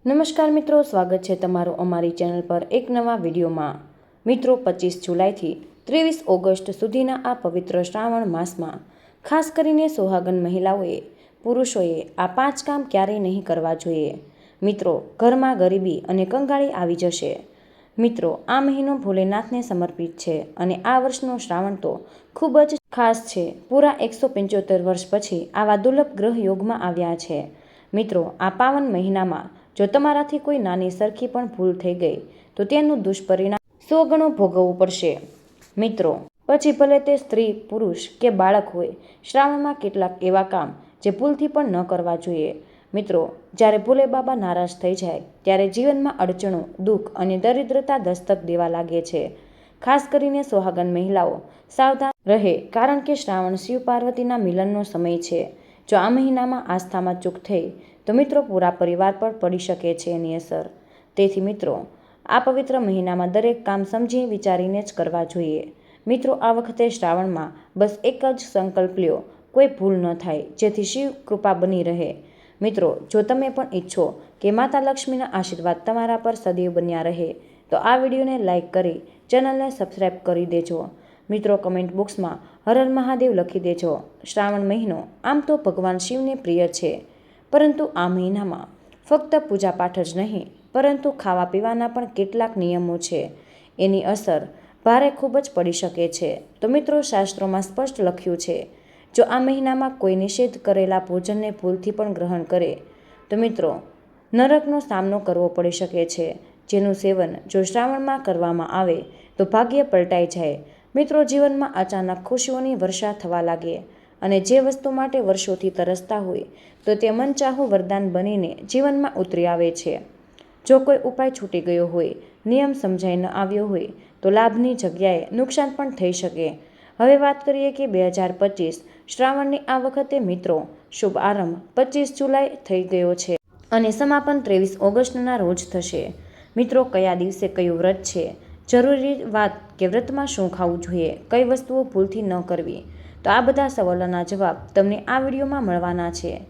નમસ્કાર મિત્રો, સ્વાગત છે તમારું અમારી ચેનલ પર એક નવા વિડીયોમાં। મિત્રો, 25 જુલાઈથી 23 ઓગસ્ટ સુધીના આ પવિત્ર શ્રાવણ માસમાં ખાસ કરીને સુહાગન મહિલાઓએ, પુરુષોએ આ 5 કામ ક્યારેય નહીં કરવા જોઈએ। મિત્રો, ઘરમાં ગરીબી અને કંગાળી આવી જશે। મિત્રો, આ મહિનો ભોલેનાથને સમર્પિત છે અને આ વર્ષનો શ્રાવણ તો ખૂબ જ ખાસ છે। પૂરા 175 વર્ષ પછી આવા દુર્લભ ગ્રહ યોગમાં આવ્યા છે। મિત્રો, આ પાવન મહિનામાં જો તમારાથી કોઈ નાની સરખી પણ ભૂલ થઈ ગઈ તો તેનું દુષ્પરિણામ 100 ગણું ભોગવવું પડશે। મિત્રો, પછી ભલે તે સ્ત્રી, પુરુષ કે બાળક હોય, શ્રાવણમાં કેટલાક એવા કામ જે ભૂલથી પણ ન કરવા જોઈએ। મિત્રો, જ્યારે ભોલે બાબા નારાજ થઈ જાય ત્યારે જીવનમાં અડચણો, દુઃખ અને દરિદ્રતા દસ્તક દેવા લાગે છે। ખાસ કરીને સુહાગન મહિલાઓ સાવધાન રહે, કારણ કે શ્રાવણ શિવ પાર્વતીના મિલનનો સમય છે। જો આ મહિનામાં આસ્થામાં ચૂક થઈ તો મિત્રો પૂરા પરિવાર પર પડી શકે છે એની અસર। તેથી મિત્રો, આ પવિત્ર મહિનામાં દરેક કામ સમજી વિચારીને જ કરવા જોઈએ। મિત્રો, આ વખતે શ્રાવણમાં બસ એક જ સંકલ્પ લ્યો, કોઈ ભૂલ ન થાય, જેથી શિવ કૃપા બની રહે। મિત્રો, જો તમે પણ ઈચ્છો કે માતા લક્ષ્મીના આશીર્વાદ તમારા પર સદૈવ બન્યા રહે તો આ વિડીયોને લાઇક કરી ચેનલને સબસ્ક્રાઈબ કરી દેજો। મિત્રો, કમેન્ટ બોક્સમાં હર હર મહાદેવ લખી દેજો। શ્રાવણ મહિનો આમ તો ભગવાન શિવને પ્રિય છે, પરંતુ આ મહિનામાં ફક્ત પૂજાપાઠ જ નહીં, પરંતુ ખાવા પીવાના પણ કેટલાક નિયમો છે, એની અસર ભારે ખૂબ જ પડી શકે છે। તો મિત્રો, શાસ્ત્રોમાં સ્પષ્ટ લખ્યું છે, જો આ મહિનામાં કોઈ નિષેધ કરેલા ભોજનને ભૂલથી પણ ગ્રહણ કરે તો મિત્રો નરકનો સામનો કરવો પડી શકે છે। જેનું સેવન જો શ્રાવણમાં કરવામાં આવે તો ભાગ્ય પલટાઈ જાય। મિત્રો, જીવનમાં અચાનક ખુશીઓની વર્ષા થવા લાગે અને જે વસ્તુ માટે વર્ષોથી તરસતા હોય તો તે મનચાહું વરદાન બનીને જીવનમાં ઉતરી આવે છે। જો કોઈ ઉપાય છૂટી ગયો હોય, નિયમ સમજાઈ ન આવ્યો હોય તો લાભની જગ્યાએ નુકસાન પણ થઈ શકે। હવે વાત કરીએ કે 2025 શ્રાવણની આ વખતે મિત્રો શુભ આરંભ 25 જુલાઈ થઈ ગયો છે અને સમાપન 23 ઓગસ્ટના રોજ થશે। મિત્રો, કયા દિવસે કયું વ્રત છે, જરૂરી વાત કે વ્રતમાં શું ખાવું જોઈએ, કઈ વસ્તુઓ ભૂલથી ન કરવી, તો આ બધા સવાલોના જવાબ તમને આ વિડીયોમાં મળવાના છે।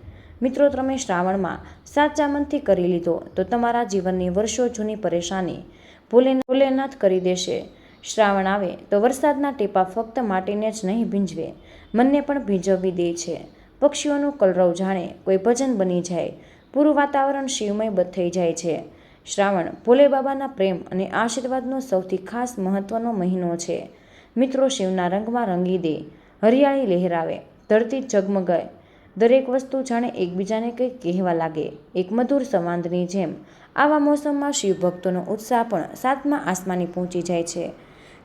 મિત્રો, તમે શ્રાવણમાં સાચા મનથી કરી લીધો તો તમારા જીવનની વર્ષો જૂની પરેશાની ભોલેનાથ કરી દેશે। શ્રાવણ આવે તો વરસાદના ટીપા ફક્ત માટીને જ નહીં ભીંજવે, મનને પણ ભીંજવી દે છે। પક્ષીઓનું કલરવ જાણે કોઈ ભજન બની જાય, પૂરું વાતાવરણ શિવમય થઈ જાય છે। શ્રાવણ ભોલે બાબાના પ્રેમ અને આશીર્વાદનો સૌથી ખાસ મહત્વનો મહિનો છે। મિત્રો, શિવના રંગમાં રંગી દે, હરિયાળી લહેરાવે, ધરતી ઝગમગાય, દરેક વસ્તુ જાણે એકબીજાને કંઈક કહેવા લાગે, એક મધુર સંવાદની જેમ। આવા મોસમમાં શિવ ભક્તોનો ઉત્સાહ પણ 7મા આસમાને પહોંચી જાય છે,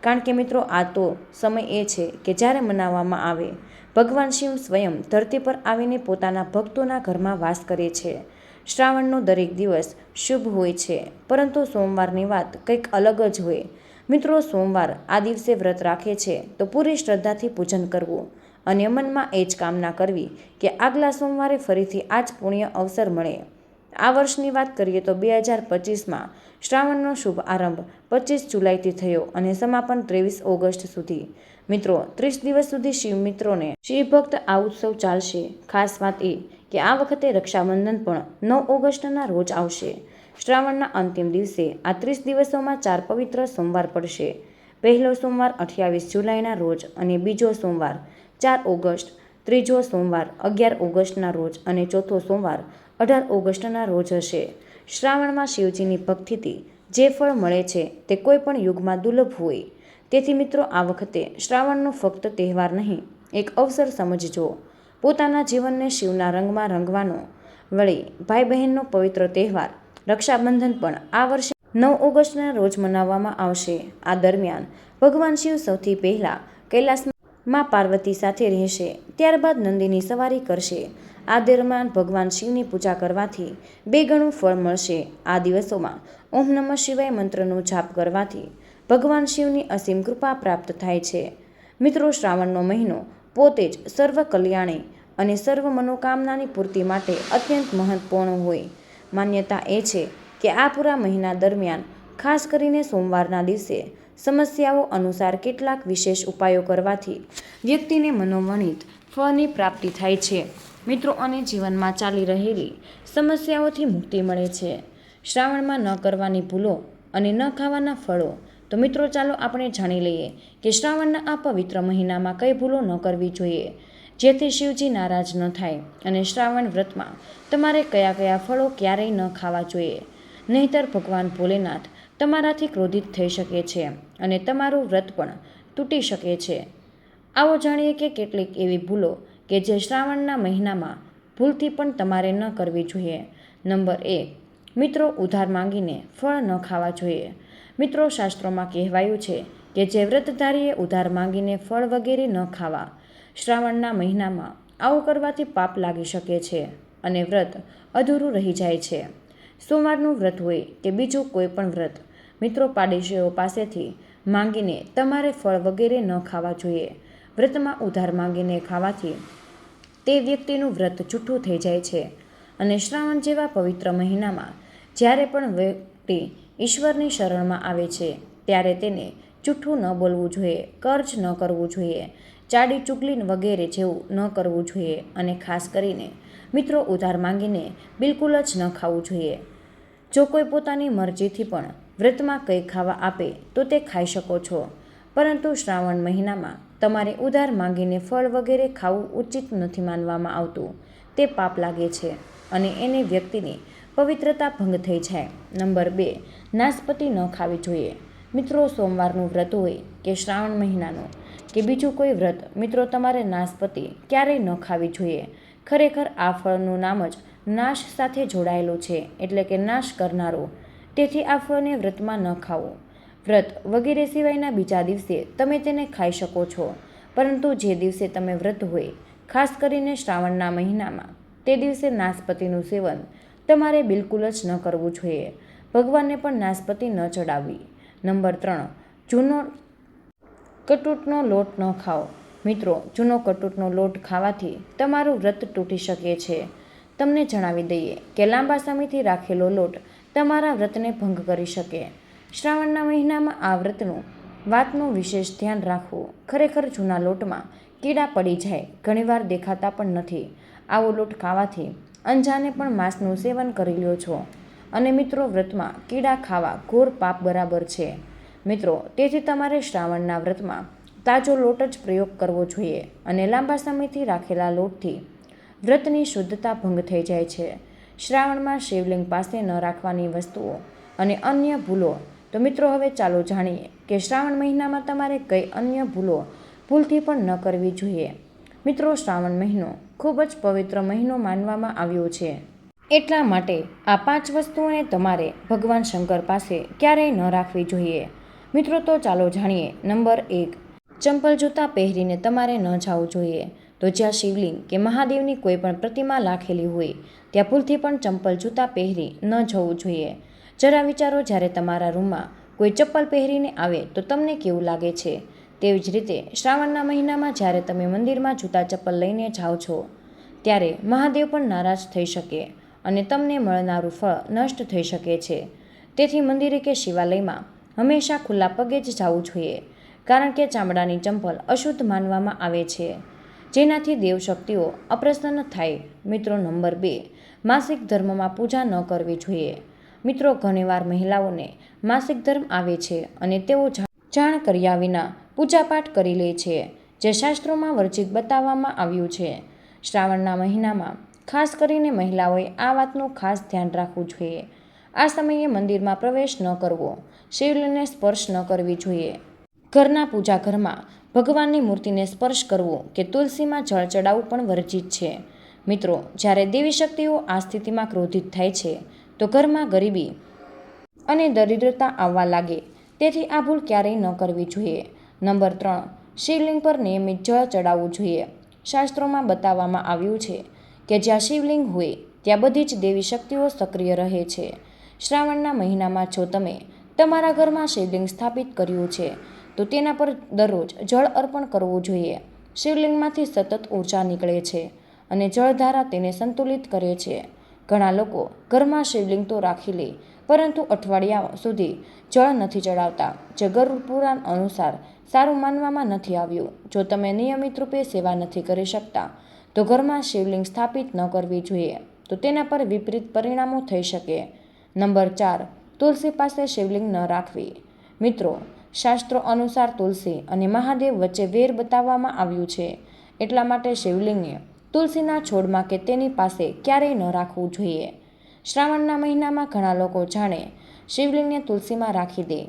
કારણ કે મિત્રો આ તો સમય એ છે કે જ્યારે મનાવવામાં આવે ભગવાન શિવ સ્વયં ધરતી પર આવીને પોતાના ભક્તોના ઘરમાં વાસ કરે છે। શ્રાવણનો દરેક દિવસ શુભ હોય છે, પરંતુ સોમવારની વાત કંઈક અલગ જ હોય। મિત્રો, સોમવાર આ દિવસે વ્રત રાખે છે તો પૂરી શ્રદ્ધાથી પૂજન કરવું અને મનમાં એ જ કામના કરવી કે આગલા સોમવારે ફરીથી આ જ પુણ્ય અવસર મળે। આ વર્ષની વાત કરીએ તો 2025માં શ્રાવણનો શુભ આરંભ 25 જુલાઈથી થયો અને સમાપન 23 ઓગસ્ટ સુધી। મિત્રો, 30 દિવસ સુધી શિવ ભક્ત આ ઉત્સવ ચાલશે। ખાસ વાત એ કે આ વખતે રક્ષાબંધન પણ 9 ઓગસ્ટના રોજ આવશે। શ્રાવણના અંતિમ દિવસે આ 30 દિવસોમાં 4 પવિત્ર સોમવાર પડશે। પહેલો સોમવાર 28 જુલાઈના રોજ અને બીજો સોમવાર 4 ઓગસ્ટ, ત્રીજો સોમવાર 11 ઓગસ્ટના રોજ અને ચોથો સોમવાર 18 ઓગસ્ટના રોજ હશે। શ્રાવણમાં શિવજીની ભક્તિથી જે ફળ મળે છે તે કોઈ પણ યુગમાં દુર્લભ હોય। તેથી મિત્રો, આ વખતે શ્રાવણનો ફક્ત તહેવાર નહીં, એક અવસર સમજજો, પોતાના જીવનને શિવના રંગમાં રંગવાનો। વળી ભાઈ બહેનનો પવિત્ર તહેવાર રક્ષાબંધન પણ આ વર્ષે 9 ઓગસ્ટના રોજ મનાવવામાં આવશે। આ દરમિયાન ભગવાન શિવ સૌથી પહેલા કૈલાસમાં પાર્વતી સાથે રહેશે, ત્યારબાદ નંદીની સવારી કરશે। આ દરમિયાન ભગવાન શિવની પૂજા કરવાથી 2 ગણું ફળ મળશે। આ દિવસોમાં ઓમ નમઃ શિવાય મંત્રનો જાપ કરવાથી ભગવાન શિવની અસીમ કૃપા પ્રાપ્ત થાય છે। મિત્રો, શ્રાવણનો મહિનો પોતે જ સર્વ કલ્યાણી અને સર્વ મનોકામનાની પૂર્તિ માટે અત્યંત મહત્વપૂર્ણ હોય। માન્યતા એ છે કે આ પૂરા મહિના દરમિયાન ખાસ કરીને સોમવારના દિવસે સમસ્યાઓ અનુસાર કેટલાક વિશેષ ઉપાયો કરવાથી વ્યક્તિને મનોવર્ણિત ફળની પ્રાપ્તિ થાય છે। મિત્રો, અને જીવનમાં ચાલી રહેલી સમસ્યાઓથી મુક્તિ મળે છે। શ્રાવણમાં ન કરવાની ભૂલો અને ન ખાવાના ફળો. તો મિત્રો ચાલો આપણે જાણી લઈએ કે શ્રાવણના આ પવિત્ર મહિનામાં કઈ ભૂલો ન કરવી જોઈએ, જેથી શિવજી નારાજ ન થાય, અને શ્રાવણ વ્રતમાં તમારે કયા કયા ફળો ક્યારેય ન ખાવા જોઈએ, નહીંતર ભગવાન ભોલેનાથ તમારાથી ક્રોધિત થઈ શકે છે અને તમારું વ્રત પણ તૂટી શકે છે. આવો જાણીએ કે કેટલીક એવી ભૂલો કે જે શ્રાવણના મહિનામાં ભૂલથી પણ તમારે ન કરવી જોઈએ. નંબર 1, મિત્રો ઉધાર માંગીને ફળ ન ખાવા જોઈએ. મિત્રો શાસ્ત્રોમાં કહેવાયું છે કે જે વ્રતધારીએ ઉધાર માંગીને ફળ વગેરે ન ખાવા. શ્રાવણના મહિનામાં આવું કરવાથી પાપ લાગી શકે છે અને વ્રત અધૂરું રહી જાય છે. સોમવારનું વ્રત હોય કે બીજું કોઈ પણ વ્રત, મિત્રો પાડોશીઓ પાસેથી માંગીને તમારે ફળ વગેરે ન ખાવા જોઈએ. વ્રતમાં ઉધાર માંગીને ખાવાથી તે વ્યક્તિનું વ્રત જૂઠું થઈ જાય છે. અને શ્રાવણ જેવા પવિત્ર મહિનામાં જ્યારે પણ વ્યક્તિ ઈશ્વરની શરણમાં આવે છે ત્યારે તેને જૂઠું ન બોલવું જોઈએ, કર્જ ન કરવું જોઈએ, ચાડી ચુગલી વગેરે જેવું ન કરવું જોઈએ, અને ખાસ કરીને મિત્રો ઉધાર માંગીને બિલકુલ જ ન ખાવું જોઈએ. જો કોઈ પોતાની મરજીથી પણ વ્રતમાં કંઈ ખાવા આપે તો તે ખાઈ શકો છો, પરંતુ શ્રાવણ મહિનામાં તમારે ઉધાર માંગીને ફળ વગેરે ખાવું ઉચિત નથી માનવામાં આવતું. તે પાપ લાગે છે અને એને વ્યક્તિની પવિત્રતા ભંગ થઈ જાય. નંબર 2, નાશપતી ન ખાવી જોઈએ. મિત્રો સોમવારનું વ્રત હોય કે શ્રાવણ મહિનાનું કે બીજું કોઈ વ્રત, મિત્રો તમારે નાશપતી ક્યારેય ન ખાવી જોઈએ. ખરેખર આ ફળનું નામ જ નાશ સાથે જોડાયેલું છે, એટલે કે નાશ કરનારો. તેથી આ ફળને વ્રતમાં ન ખાવું. વ્રત વગેરે સિવાયના બીજા દિવસે તમે તેને ખાઈ શકો છો, પરંતુ જે દિવસે તમે વ્રત હોય, ખાસ કરીને શ્રાવણના મહિનામાં, તે દિવસે નાશપતીનું સેવન તમારે બિલકુલ જ ન કરવું જોઈએ. ભગવાનને પણ નાશપતી ન ચડાવવી. નંબર 3, જૂનો કટૂટનો લોટ ન ખાઓ. મિત્રો જૂનો કટૂટનો લોટ ખાવાથી તમારું વ્રત તૂટી શકે છે. તમને જણાવી દઈએ કે લાંબા સમયથી રાખેલો લોટ તમારા વ્રતને ભંગ કરી શકે. શ્રાવણના મહિનામાં આ વાતનું વિશેષ ધ્યાન રાખવું. ખરેખર જૂના લોટમાં કીડા પડી જાય, ઘણીવાર દેખાતા પણ નથી. આવો લોટ ખાવાથી અંજાને પણ માંસનું સેવન કરી લ્યો છો, અને મિત્રો વ્રતમાં કીડા ખાવા ઘોર પાપ બરાબર છે. મિત્રો તેથી તમારે શ્રાવણના વ્રતમાં તાજો લોટ જ પ્રયોગ કરવો જોઈએ, અને લાંબા સમયથી રાખેલા લોટથી વ્રતની શુદ્ધતા ભંગ થઈ જાય છે. શ્રાવણમાં શિવલિંગ પાસે ન રાખવાની વસ્તુઓ અને અન્ય ભૂલો. તો મિત્રો હવે ચાલો જાણીએ કે શ્રાવણ મહિનામાં તમારે કઈ અન્ય ભૂલો ભૂલથી પણ ન કરવી જોઈએ. મિત્રો શ્રાવણ મહિનો ખૂબ જ પવિત્ર મહિનો માનવામાં આવ્યો છે, એટલા માટે આ 5 વસ્તુઓને તમારે ભગવાન શંકર પાસે ક્યારેય ન રાખવી જોઈએ. મિત્રો તો ચાલો જાણીએ. નંબર 1, ચંપલ જૂતા પહેરીને તમારે ન જવું જોઈએ. તો જ્યાં શિવલિંગ કે મહાદેવની કોઈ પણ પ્રતિમા રાખેલી હોય ત્યાં ભૂલથી પણ ચંપલ જૂતા પહેરી ન જવું જોઈએ. જરા વિચારો, જ્યારે તમારા રૂમમાં કોઈ ચપ્પલ પહેરીને આવે તો તમને કેવું લાગે છે? તેવી જ રીતે શ્રાવણના મહિનામાં જ્યારે તમે મંદિરમાં જૂતા ચપ્પલ લઈને જાઓ છો ત્યારે મહાદેવ પણ નારાજ થઈ શકે અને તમને મળનારું ફળ નષ્ટ થઈ શકે છે. તેથી મંદિરે કે શિવાલયમાં હંમેશા ખુલ્લા પગે જ જવું જોઈએ, કારણ કે ચામડાની ચંપલ અશુદ્ધ માનવામાં આવે છે, જેનાથી દેવશક્તિઓ અપ્રસન્ન થાય. મિત્રો નંબર 2, માસિક ધર્મમાં પૂજા ન કરવી જોઈએ. મિત્રો ઘણીવાર મહિલાઓને માસિક ધર્મ આવે છે અને તેઓ જાણ કર્યા વિના પૂજાપાઠ કરી લે છે, જે શાસ્ત્રોમાં વર્જિત બતાવવામાં આવ્યું છે. શ્રાવણના મહિનામાં ખાસ કરીને મહિલાઓએ આ વાતનું ખાસ ધ્યાન રાખવું જોઈએ. આ સમયે મંદિરમાં પ્રવેશ ન કરવો, શિવલિંગને સ્પર્શ ન કરવી જોઈએ. ઘરના પૂજા ઘરમાં ભગવાનની મૂર્તિને સ્પર્શ કરવો કે તુલસીમાં જળ ચડાવવું પણ વર્જિત છે. મિત્રો જ્યારે દેવી શક્તિઓ આ સ્થિતિમાં ક્રોધિત થાય છે તો ઘરમાં ગરીબી અને દરિદ્રતા આવવા લાગે. તેથી આ ભૂલ ક્યારેય ન કરવી જોઈએ. નંબર 3, શિવલિંગ પર નિયમિત જળ ચડાવવું જોઈએ. શાસ્ત્રોમાં બતાવવામાં આવ્યું છે કે જ્યાં શિવલિંગ હોય ત્યાં બધી જ દેવી શક્તિઓ સક્રિય રહે છે. શ્રાવણના મહિનામાં જો તમે તમારા ઘરમાં શિવલિંગ સ્થાપિત કર્યું છે તો તેના પર દરરોજ જળ અર્પણ કરવું જોઈએ. શિવલિંગમાંથી સતત ઊર્જા નીકળે છે અને જળધારા તેને સંતુલિત કરે છે. ઘણા લોકો ઘરમાં શિવલિંગ તો રાખી લે, પરંતુ અઠવાડિયા સુધી જળ નથી ચડાવતા, જે ગરુડ પુરાણ અનુસાર સારું માનવામાં નથી આવ્યું. જો તમે નિયમિત રૂપે સેવા નથી કરી શકતા તો ઘરમાં શિવલિંગ સ્થાપિત ન કરવી જોઈએ, તો તેના પર વિપરીત પરિણામો થઈ શકે. નંબર 4, તુલસી પાસે શિવલિંગ ન રાખવી. મિત્રો, શાસ્ત્રો અનુસાર તુલસી અને મહાદેવ વચ્ચે વેર બતાવવામાં આવ્યું છે. એટલા માટે શિવલિંગને તુલસીના છોડમાં કે તેની પાસે ક્યારેય ન રાખવું જોઈએ. શ્રાવણના મહિનામાં ઘણા લોકો જાણે શિવલિંગને તુલસીમાં રાખી દે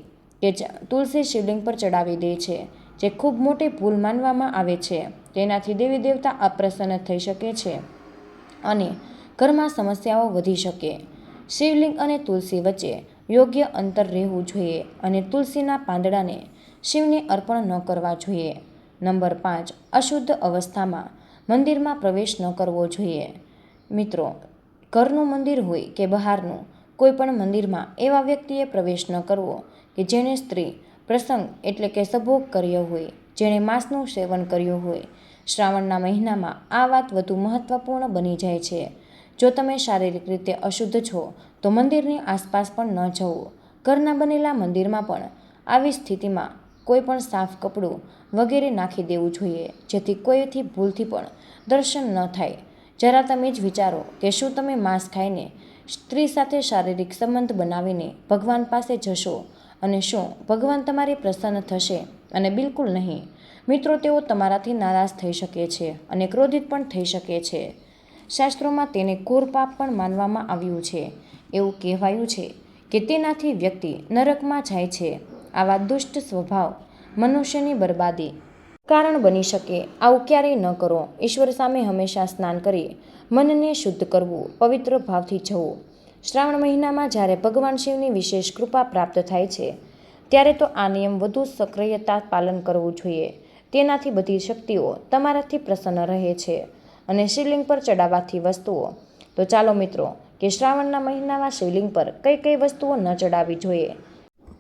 કે તુલસી શિવલિંગ પર ચડાવી દે છે, જે ખૂબ મોટી ભૂલ માનવામાં આવે છે. તેનાથી દેવી દેવતા અપ્રસન્ન થઈ શકે છે અને ઘરમાં સમસ્યાઓ વધી શકે. શિવલિંગ અને તુલસી વચ્ચે યોગ્ય અંતર રહેવું જોઈએ અને તુલસીના પાંદડાને શિવને અર્પણ ન કરવા જોઈએ. નંબર 5, અશુદ્ધ અવસ્થામાં મંદિરમાં પ્રવેશ ન કરવો જોઈએ. મિત્રો, ઘરનું મંદિર હોય કે બહારનું કોઈ પણ મંદિરમાં એવા વ્યક્તિએ પ્રવેશ ન કરવો કે જેણે સ્ત્રી પ્રસંગ એટલે કે સંભોગ કર્યો હોય, જેણે માંસનું સેવન કર્યું હોય. શ્રાવણના મહિનામાં આ વાત વધુ મહત્વપૂર્ણ બની જાય છે. જો તમે શારીરિક રીતે અશુદ્ધ છો તો મંદિરની આસપાસ પણ ન જવું. ઘરના બનેલા મંદિરમાં પણ આવી સ્થિતિમાં કોઈ પણ સાફ કપડું વગેરે નાખી દેવું જોઈએ, જેથી કોઈથી ભૂલથી પણ દર્શન ન થાય. જરા તમે જ વિચારો કે શું તમે માંસ ખાઈને સ્ત્રી સાથે શારીરિક સંબંધ બનાવીને ભગવાન પાસે જશો અને શું ભગવાન તમારી પ્રસન્ન થશે? અને બિલકુલ નહીં. મિત્રો, તેઓ તમારાથી નારાજ થઈ શકે છે અને ક્રોધિત પણ થઈ શકે છે. શાસ્ત્રોમાં તેને ઘોર પાપ પણ માનવામાં આવ્યું છે. એવું કહેવાયું છે કે તેનાથી વ્યક્તિ નરકમાં જાય છે. આવા દુષ્ટ સ્વભાવ મનુષ્યની બરબાદી કારણ બની શકે. આવું ક્યારેય ન કરો. ઈશ્વર સામે હંમેશા સ્નાન કરી મનને શુદ્ધ કરવું, પવિત્ર ભાવથી જવું. શ્રાવણ મહિનામાં જ્યારે ભગવાન શિવની વિશેષ કૃપા પ્રાપ્ત થાય છે, ત્યારે તો આ નિયમ વધુ સક્રિયતા પાલન કરવું જોઈએ. તેનાથી બધી શક્તિઓ તમારાથી પ્રસન્ન રહે છે અને શિવલિંગ પર ચડાવવાથી વસ્તુઓ. તો ચાલો મિત્રો, કે શ્રાવણના મહિનામાં શિવલિંગ પર કઈ કઈ વસ્તુઓ ન ચડાવવી જોઈએ,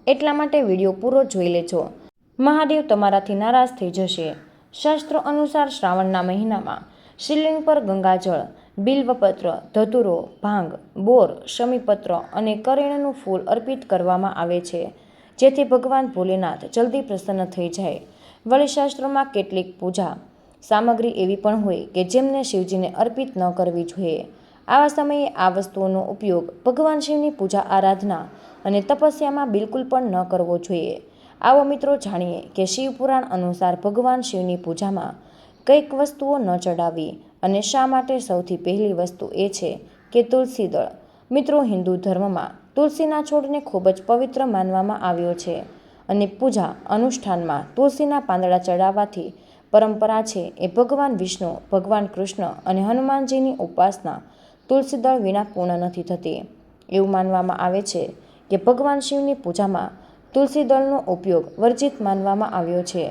એટલા માટે વિડીયો પૂરો જોઈ લેજો. મહાદેવ તમારાથી નારાજ થઈ જશે. શાસ્ત્રો અનુસાર શ્રાવણના મહિનામાં શિવલિંગ પર ગંગાજળ, બિલ્વપત્ર, ધતુરો, ભાંગ, બોર, શમીપત્ર અને કરેણનું ફૂલ અર્પિત કરવામાં આવે છે, જેથી ભગવાન ભોલેનાથ જલ્દી પ્રસન્ન થઈ જાય. વળી શાસ્ત્રોમાં કેટલીક પૂજા સામગ્રી એવી પણ હોય કે જેમને શિવજીને અર્પિત ન કરવી જોઈએ. આવા સમયે આ વસ્તુઓનો ઉપયોગ ભગવાન શિવની પૂજા આરાધના અને તપસ્યામાં બિલકુલ પણ ન કરવો જોઈએ. આવો મિત્રો જાણીએ કે શિવપુરાણ અનુસાર ભગવાન શિવની પૂજામાં કઈક વસ્તુઓ ન ચડાવવી અને શા માટે. સૌથી પહેલી વસ્તુ એ છે કે તુલસી દળ. મિત્રો, હિન્દુ ધર્મમાં તુલસીના છોડને ખૂબ જ પવિત્ર માનવામાં આવ્યો છે અને પૂજા અનુષ્ઠાનમાં તુલસીના પાંદડા ચડાવવાથી પરંપરા છે એ ભગવાન વિષ્ણુ, ભગવાન કૃષ્ણ અને હનુમાનજીની ઉપાસના તુલસી દળ વિના પૂર્ણ નથી થતી. એવું માનવામાં આવે છે કે ભગવાન શિવની પૂજામાં તુલસી દળનો ઉપયોગ વર્જિત માનવામાં આવ્યો છે.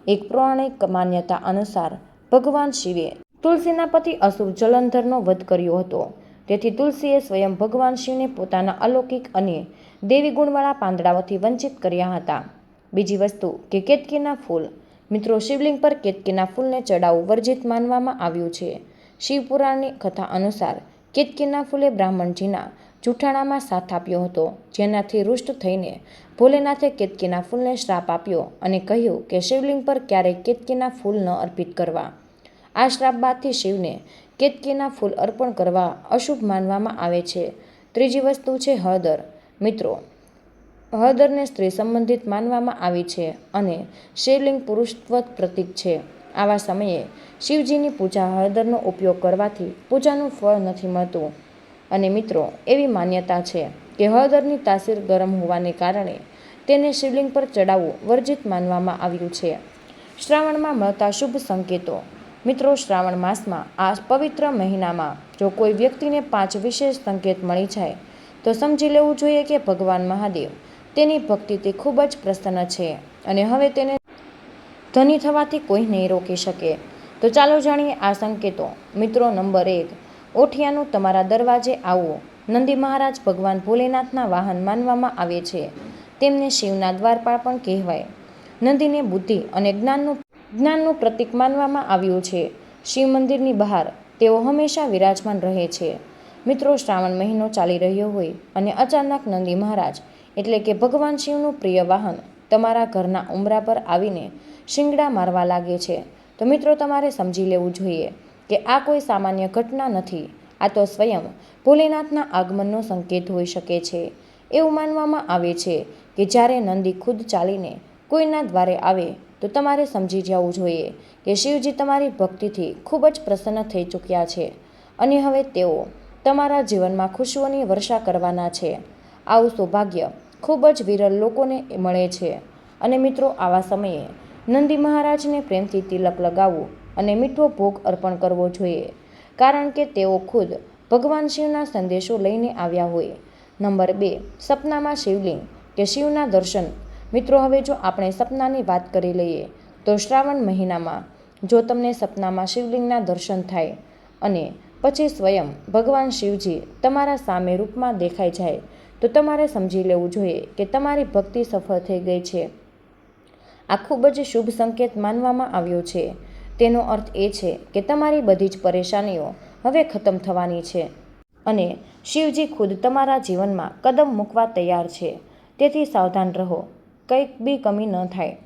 એક પૌરાણિક માન્યતા અનુસાર ભગવાન શિવે તુલસીના પતિ અસુર જલંધરનો વધ કર્યો હતો, તેથી તુલસીએ સ્વયં ભગવાન શિવને પોતાના અલૌકિક અને દેવી ગુણવાળા પાંદડાઓથી વંચિત કર્યા હતા. બીજી વસ્તુ કે કેતકીના ફૂલ. મિત્રો, શિવલિંગ પર કેતકીના ફૂલને ચડાવવું વર્જિત માનવામાં આવ્યું છે. શિવપુરાણની કથા અનુસાર કેતકીના ફૂલે બ્રાહ્મણજીના જૂઠાણામાં સાથ આપ્યો હતો, જેનાથી રૂષ્ટ થઈને ભોલેનાથે કેતકીના ફૂલને શ્રાપ આપ્યો અને કહ્યું કે શિવલિંગ પર ક્યારેય કેતકીના ફૂલ ન અર્પિત કરવા. આ શ્રાપ બાદથી શિવને કેતકીના ફૂલ અર્પણ કરવા અશુભ માનવામાં આવે છે. ત્રીજી વસ્તુ છે હળદર. મિત્રો, હળદરને સ્ત્રી સંબંધિત માનવામાં આવી છે અને શિવલિંગ પુરુષત્વ પ્રતીક છે. આવા સમયે શિવજીની પૂજા હળદરનો ઉપયોગ કરવાથી પૂજાનું ફળ નથી મળતું અને મિત્રો, એવી માન્યતા છે કે હળદરની તાસીર ગરમ હોવાને કારણે તેને શિવલિંગ પર ચડાવવું વર્જિત માનવામાં આવ્યું છે. શ્રાવણમાં મળતા શુભ સંકેતો. મિત્રો, શ્રાવણ માસમાં આ પવિત્ર મહિનામાં જો કોઈ વ્યક્તિને 5 વિશેષ સંકેત મળી જાય તો સમજી લેવું જોઈએ કે ભગવાન મહાદેવ તેની ભક્તિથી ખૂબ જ પ્રસન્ન છે અને હવે તેને ધની થવાથી કોઈ નહીં રોકી શકે. તો ચાલો જાણીએ આ સંકેતો. મિત્રો, નંબર 1, ઓઠિયાનું તમારા દરવાજે આવવું. નંદી મહારાજ ભગવાન ભોલેનાથના વાહન માનવામાં આવે છે. તેમને શિવના દ્વારપાળ પણ કહેવાય. નંદીને બુદ્ધિ અને જ્ઞાનનું પ્રતીક માનવામાં આવ્યું છે. શિવ મંદિરની બહાર તેઓ હંમેશા વિરાજમાન રહે છે. મિત્રો, શ્રાવણ મહિનો ચાલી રહ્યો હોય અને અચાનક નંદી મહારાજ એટલે કે ભગવાન શિવનું પ્રિય વાહન તમારા ઘરના ઉંબરા પર આવીને શિંગડા મારવા લાગે છે, તો મિત્રો તમારે સમજી લેવું જોઈએ કે આ કોઈ સામાન્ય ઘટના નથી. આ તો સ્વયં ભોલેનાથના આગમનનો સંકેત હોઈ શકે છે. એવું માનવામાં આવે છે કે જ્યારે નંદી ખુદ ચાલીને કોઈના દ્વારે આવે તો તમારે સમજી જવું જોઈએ કે શિવજી તમારી ભક્તિથી ખૂબ જ પ્રસન્ન થઈ ચૂક્યા છે અને હવે તેઓ તમારા જીવનમાં ખુશીઓની વર્ષા કરવાના છે. આવું સૌભાગ્ય ખૂબ જ વિરલ લોકોને મળે છે. અને મિત્રો, આવા સમયે નંદી મહારાજને પ્રેમથી તિલક લગાવવું અને મીઠો ભોગ અર્પણ કરવો જોઈએ, કારણ કે તેઓ ખુદ ભગવાન શિવના સંદેશો લઈને આવ્યા હોય. નંબર 2, સપનામાં શિવલિંગ કે શિવના દર્શન. મિત્રો, હવે જો આપણે સપનાની વાત કરી લઈએ તો શ્રાવણ મહિનામાં જો તમને સપનામાં શિવલિંગના દર્શન થાય અને પછી સ્વયં ભગવાન શિવજી તમારા સામે રૂપમાં દેખાઈ જાય તો તમારે સમજી લેવું જોઈએ કે તમારી ભક્તિ સફળ થઈ ગઈ છે. આ ખૂબ જ શુભ સંકેત માનવામાં આવ્યો છે. તેનો અર્થ એ છે કે તમારી બધી જ પરેશાનીઓ હવે ખતમ થવાની છે અને શિવજી ખુદ તમારા જીવનમાં કદમ મૂકવા તૈયાર છે. તેથી સાવધાન રહો, કંઈક બી કમી ન થાય.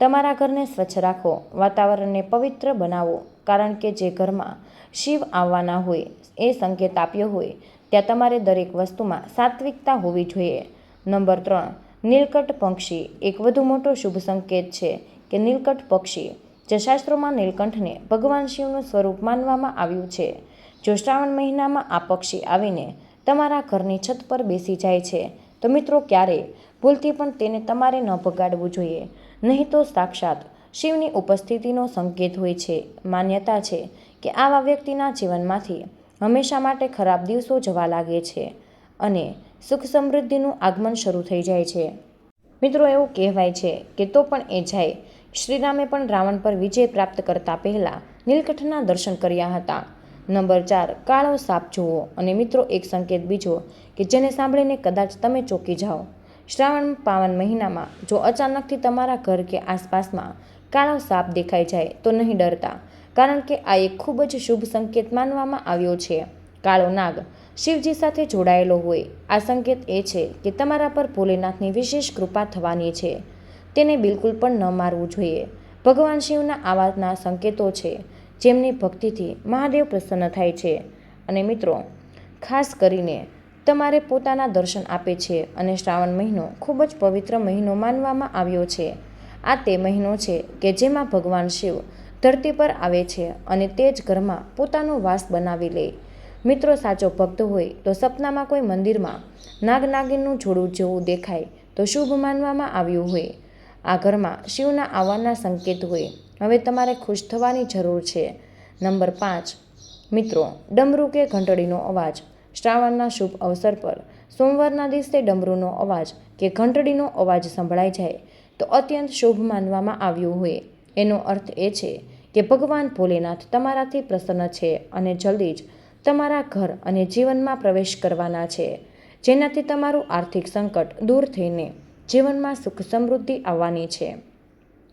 તમારા ઘરને સ્વચ્છ રાખો, વાતાવરણને પવિત્ર બનાવો, કારણ કે જે ઘરમાં શિવ આવવાના હોય એ સંકેત આપ્યો હોય ત્યાં તમારે દરેક વસ્તુમાં સાત્વિકતા હોવી જોઈએ. નંબર 3, નીલકંઠ પક્ષી. એક વધુ મોટો શુભ સંકેત છે કે નીલકંઠ પક્ષી, જે શાસ્ત્રોમાં નીલકંઠને ભગવાન શિવનું સ્વરૂપ માનવામાં આવ્યું છે. જો શ્રાવણ મહિનામાં આ પક્ષી આવીને તમારા ઘરની છત પર બેસી જાય છે તો મિત્રો, ક્યારેય ભૂલથી પણ તેને તમારે ન ભગાડવું જોઈએ, નહીં તો સાક્ષાત શિવની ઉપસ્થિતિનો સંકેત હોય છે. માન્યતા છે કે આવા વ્યક્તિના જીવનમાંથી હંમેશા માટે ખરાબ દિવસો જવા લાગે છે અને સુખ સમૃદ્ધિનું આગમન શરૂ થઈ જાય છે. મિત્રો, એવું કહેવાય છે કે તો પણ એ જાય. શ્રીરામે પણ રાવણ પર વિજય પ્રાપ્ત કરતા પહેલા નીલકંઠના દર્શન કર્યા હતા. નંબર 4, કાળો સાપ જોવો. અને મિત્રો, એક સંકેત બીજો કે જેને સાંભળીને કદાચ તમે ચોંકી જાઓ. શ્રાવણ પાવન મહિનામાં જો અચાનકથી તમારા ઘર કે આસપાસમાં કાળો સાપ દેખાઈ જાય તો નહીં ડરતા, કારણ કે આ એક ખૂબ જ શુભ સંકેત માનવામાં આવ્યો છે. કાળો નાગ શિવજી સાથે જોડાયેલો હોય. આ સંકેત એ છે કે તમારા પર ભોલેનાથની વિશેષ કૃપા થવાની છે. તેને બિલકુલ પણ ન મારવું જોઈએ. ભગવાન શિવના આવાના સંકેતો છે જેમની ભક્તિથી મહાદેવ પ્રસન્ન થાય છે. અને મિત્રો, ખાસ કરીને તમારે પોતાના દર્શન આપે છે. અને શ્રાવણ મહિનો ખૂબ જ પવિત્ર મહિનો માનવામાં આવ્યો છે. આ તે મહિનો છે કે જેમાં ભગવાન શિવ ધરતી પર આવે છે અને તે જ ઘરમાં પોતાનો વાસ બનાવી લે. મિત્રો, સાચો ભક્ત હોય તો સપનામાં કોઈ મંદિરમાં નાગ-નાગિનનું જોડું જેવું દેખાય તો શુભ માનવામાં આવ્યું હોય. આ ઘરમાં શિવના આવવાના સંકેત હોય. હવે તમારે ખુશ થવાની જરૂર છે. નંબર 5, મિત્રો, ડમરૂ કે ઘંટડીનો અવાજ. શ્રાવણના શુભ અવસર પર સોમવારના દિવસે ડમરૂનો અવાજ કે ઘંટડીનો અવાજ સંભળાઈ જાય તો અત્યંત શુભ માનવામાં આવ્યું હોય. એનો અર્થ એ છે કે ભગવાન ભોલેનાથ તમારાથી પ્રસન્ન છે અને જલ્દી જ તમારા ઘર અને જીવનમાં પ્રવેશ કરવાના છે, જેનાથી તમારું આર્થિક સંકટ દૂર થઈને જીવનમાં સુખ સમૃદ્ધિ આવવાની છે.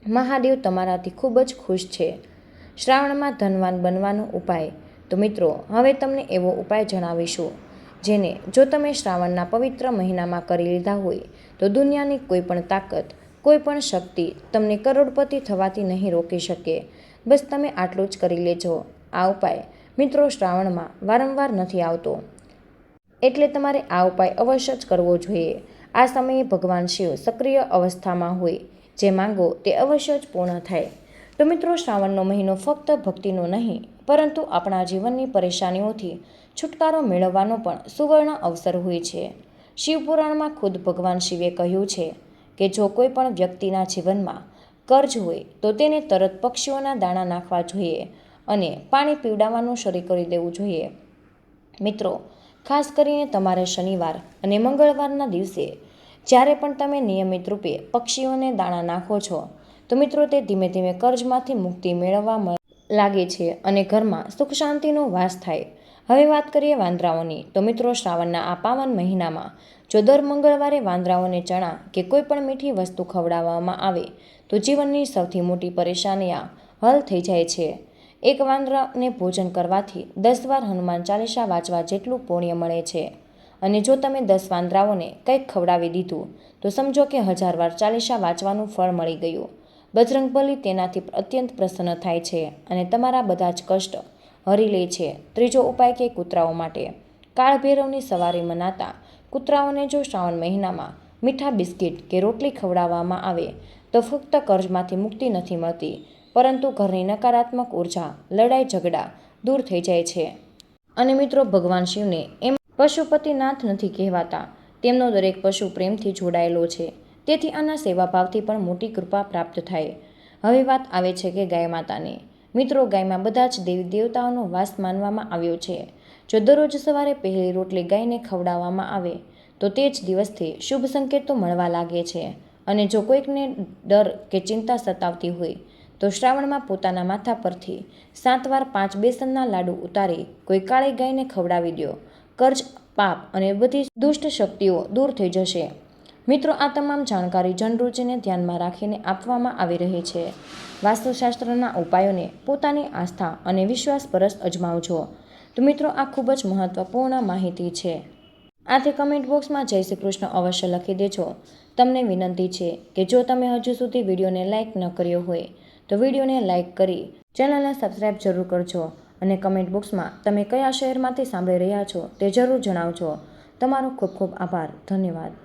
મહાદેવ તમારાથી ખૂબ જ ખુશ છે. શ્રાવણમાં ધનવાન બનવાનો ઉપાય. તો મિત્રો, હવે તમને એવો ઉપાય જણાવીશું જેને જો તમે શ્રાવણના પવિત્ર મહિનામાં કરી લીધા હોય તો દુનિયાની કોઈ પણ તાકાત, કોઈ પણ શક્તિ તમને કરોડપતિ થવાથી નહીં રોકી શકે. બસ તમે આટલું જ કરી લેજો. આ ઉપાય મિત્રો શ્રાવણમાં વારંવાર નથી આવતો, એટલે તમારે આ ઉપાય અવશ્ય જ કરવો જોઈએ. આ સમયે ભગવાન શિવ સક્રિય અવસ્થામાં હોય. જે માંગો તે અવશ્ય જ પૂર્ણ થાય. તો મિત્રો, શ્રાવણનો મહિનો ફક્ત ભક્તિનો નહીં, પરંતુ આપણા જીવનની પરેશાનીઓથી છુટકારો મેળવવાનો પણ સુવર્ણ અવસર હોય છે. શિવપુરાણમાં ખુદ ભગવાન શિવે કહ્યું છે કે જો કોઈ પણ વ્યક્તિના જીવનમાં કર્જ હોય તો તેને તરત પક્ષીઓના દાણા નાખવા જોઈએ અને પાણી પીવડાવવાનું શરૂ કરી દેવું જોઈએ. મિત્રો, ખાસ કરીને તમારે શનિવાર અને મંગળવારના દિવસે જ્યારે પણ તમે નિયમિત રૂપે પક્ષીઓને દાણા નાખો છો તો મિત્રો, તે ધીમે ધીમે કર્જમાંથી મુક્તિ મેળવવા લાગે છે અને ઘરમાં સુખ શાંતિનો વાસ થાય. હવે વાત કરીએ વાંદરાઓની. તો મિત્રો, શ્રાવણના આ પાવન મહિનામાં જો દર મંગળવારે વાંદરાઓને ચણા કે કોઈ પણ મીઠી વસ્તુ ખવડાવવામાં આવે તો જીવનની સૌથી મોટી પરેશાનીઓ હલ થઈ જાય છે. એક વાંદરાને ભોજન કરવાથી 10 વાર હનુમાન ચાલીસા વાંચવા જેટલું પુણ્ય મળે છે. અને જો તમે 10 વાંદરાઓને કંઈક ખવડાવી દીધું તો સમજો કે 1000 વાર ચાલીસા વાંચવાનું ફળ મળી ગયું. બજરંગબલી તેનાથી અત્યંત પ્રસન્ન થાય છે અને તમારા બધા જ કષ્ટ હરી લે છે. ત્રીજો ઉપાય કે કૂતરાઓ માટે કાળભૈરવની સવારી મનાતા કૂતરાઓને જો શ્રાવણ મહિનામાં મીઠા બિસ્કિટ કે રોટલી ખવડાવવામાં આવે તો ફક્ત કર્જમાંથી મુક્તિ નથી મળતી, પરંતુ ઘરની નકારાત્મક ઉર્જા, લડાઈ ઝઘડા દૂર થઈ જાય છે. અને મિત્રો, ભગવાન શિવને એમ પશુપતિનાથ નથી કહેવાતા. તેમનો દરેક પશુ પ્રેમથી જોડાયેલો છે. તેથી આના સેવાભાવથી પણ મોટી કૃપા પ્રાપ્ત થાય. હવે વાત આવે છે કે ગાય માતાની. મિત્રો, ગાયમાં બધા જ દેવી દેવતાઓનો વાસ માનવામાં આવ્યો છે. જો દરરોજ સવારે પહેલી રોટલી ગાયને ખવડાવવામાં આવે તો તે જ દિવસથી શુભ સંકેતો મળવા લાગે છે. અને જો કોઈકને ડર કે ચિંતા સતાવતી હોય તો શ્રાવણમાં પોતાના માથા પરથી 7 વાર 5 બેસનના લાડુ ઉતારી કોઈ કાળી ગાયને ખવડાવી દો. કર્જ, પાપ અને બધી દુષ્ટ શક્તિઓ દૂર થઈ જશે. મિત્રો, આ તમામ જાણકારી જનરુચિને ધ્યાનમાં રાખીને આપવામાં આવી રહી છે. વાસ્તુશાસ્ત્રના ઉપાયોને પોતાની આસ્થા અને વિશ્વાસ પર જ અજમાવજો. તો મિત્રો, આ ખૂબ જ મહત્વપૂર્ણ માહિતી છે. આથી કમેન્ટ બોક્સમાં જય શ્રી કૃષ્ણ અવશ્ય લખી દેજો. તમને વિનંતી છે કે જો તમે હજુ સુધી વિડીયોને લાઇક ન કર્યો હોય તો વિડીયોને લાઇક કરી ચેનલને સબસ્ક્રાઈબ જરૂર કરજો. અને કમેન્ટ બોક્સમાં તમે કયા શહેરમાંથી સાંભળી રહ્યા છો તે જરૂર જણાવજો. તમારો ખૂબ ખૂબ આભાર. ધન્યવાદ.